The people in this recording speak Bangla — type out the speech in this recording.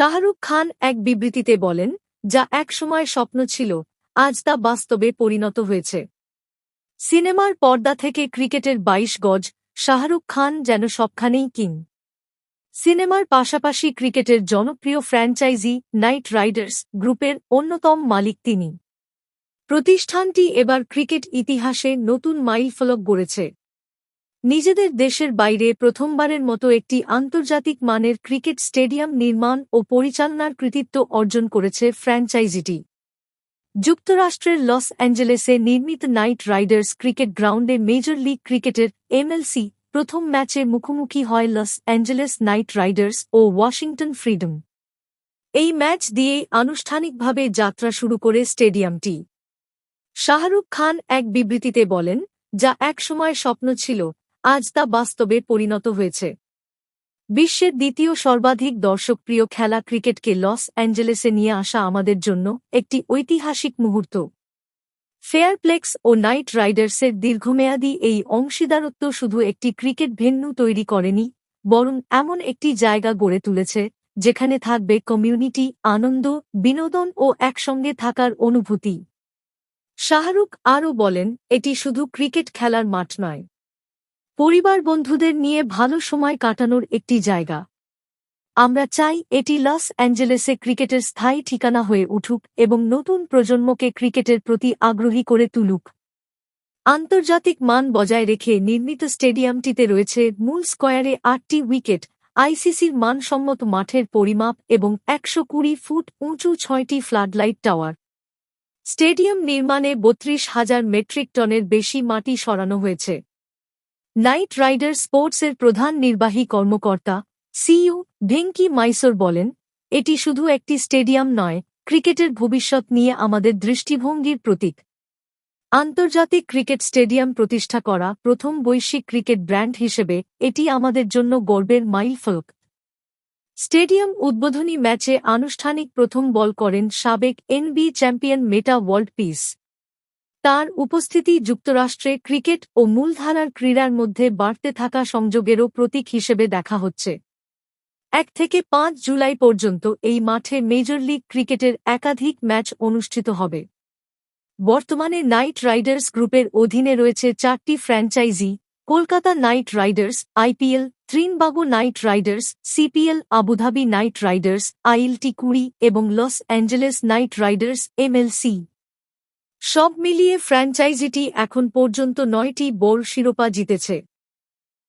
শাহরুখ খান এক বিবৃতিতে বলেন, যা একসময় স্বপ্ন ছিল, আজ তা বাস্তবে পরিণত হয়েছে। সিনেমার পর্দা থেকে ক্রিকেটের ২২ গজ, শাহরুখ খান যেন সবখানেই কিং। সিনেমার পাশাপাশি ক্রিকেটের জনপ্রিয় ফ্র্যাঞ্চাইজি নাইট রাইডার্স গ্রুপের অন্যতম মালিক তিনি। প্রতিষ্ঠানটি এবার ক্রিকেট ইতিহাসে নতুন মাইলফলক গড়েছে। নিজেদের দেশের বাইরে প্রথমবারের মতো একটি আন্তর্জাতিক মানের ক্রিকেট স্টেডিয়াম নির্মাণ ও পরিচালনার কৃতিত্ব অর্জন করেছে ফ্র্যাঞ্চাইজিটি। যুক্তরাষ্ট্রের লস অ্যাঞ্জেলেসে নির্মিত নাইট রাইডার্স ক্রিকেট গ্রাউন্ডে মেজর লিগ ক্রিকেটের এমএলসি প্রথম ম্যাচে মুখোমুখি হয় লস অ্যাঞ্জেলেস নাইট রাইডার্স ও ওয়াশিংটন ফ্রিডম। এই ম্যাচ দিয়েই আনুষ্ঠানিকভাবে যাত্রা শুরু করে স্টেডিয়ামটি। শাহরুখ খান এক বিবৃতিতে বলেন, যা একসময় স্বপ্ন ছিল, আজ তা বাস্তবে পরিণত হয়েছে। বিশ্বের দ্বিতীয় সর্বাধিক দর্শকপ্রিয় খেলা ক্রিকেটকে লস অ্যাঞ্জেলেসে নিয়ে আসা আমাদের জন্য একটি ঐতিহাসিক মুহূর্ত। ফেয়ারপ্লেক্স ও নাইট রাইডার্সের দীর্ঘমেয়াদী এই অংশীদারত্ব শুধু একটি ক্রিকেট ভেন্যু তৈরি করেনি, বরং এমন একটি জায়গা গড়ে তুলেছে যেখানে থাকবে কমিউনিটি, আনন্দ, বিনোদন ও একসঙ্গে থাকার অনুভূতি। শাহরুখ আরও বলেন, এটি শুধু ক্রিকেট খেলার মাঠ নয়, পরিবার বন্ধুদের নিয়ে ভালো সময় কাটানোর একটি জায়গা। আমরা চাই এটি লস অ্যাঞ্জেলেসে ক্রিকেটের স্থায়ী ঠিকানা হয়ে উঠুক এবং নতুন প্রজন্মকে ক্রিকেটের প্রতি আগ্রহী করে তুলুক। আন্তর্জাতিক মান বজায় রেখে নির্মিত স্টেডিয়ামটিতে রয়েছে মূল স্কয়ারে ৮টি উইকেট, আইসিসির মানসম্মত মাঠের পরিমাপ এবং ১২০ ফুট উঁচু ৬টি ফ্লাডলাইট টাওয়ার। স্টেডিয়াম নির্মাণে ৩২,০০০ মেট্রিক টনের বেশি মাটি সরানো হয়েছে। নাইট রাইডার স্পোর্টসের প্রধান নির্বাহী কর্মকর্তা সিইও ভেঙ্কি মাইসোর বলেন, এটি শুধু একটি স্টেডিয়াম নয়, ক্রিকেটের ভবিষ্যৎ নিয়ে আমাদের দৃষ্টিভঙ্গির প্রতীক। আন্তর্জাতিক ক্রিকেট স্টেডিয়াম প্রতিষ্ঠা করা প্রথম বৈশ্বিক ক্রিকেট ব্র্যান্ড হিসেবে এটি আমাদের জন্য গর্বের মাইলফলক। স্টেডিয়াম উদ্বোধনী ম্যাচে আনুষ্ঠানিক প্রথম বল করেন সাবেক এনবি চ্যাম্পিয়ন মেটা ওয়ার্ল্ড পিস। তার উপস্থিতি যুক্তরাষ্ট্রে ক্রিকেট ও মূলধারার ক্রীড়ার মধ্যে বাড়তে থাকা সংযোগেরও প্রতীক হিসেবে দেখা হচ্ছে। ১ থেকে ৫ জুলাই পর্যন্ত এই মাঠে মেজর লিগ ক্রিকেটের একাধিক ম্যাচ অনুষ্ঠিত হবে। বর্তমানে নাইট রাইডার্স গ্রুপের অধীনে রয়েছে ৪টি franchise: Kolkata night Riders IPL, Trinbago night Riders CPL, Abu Dhabi night Riders ILT ২০ এবং Los Angeles night Riders MLC. সব মিলিয়ে ফ্র্যাঞ্চাইজিটি এখন পর্যন্ত ৯টি বোর্ড শিরোপা জিতেছে।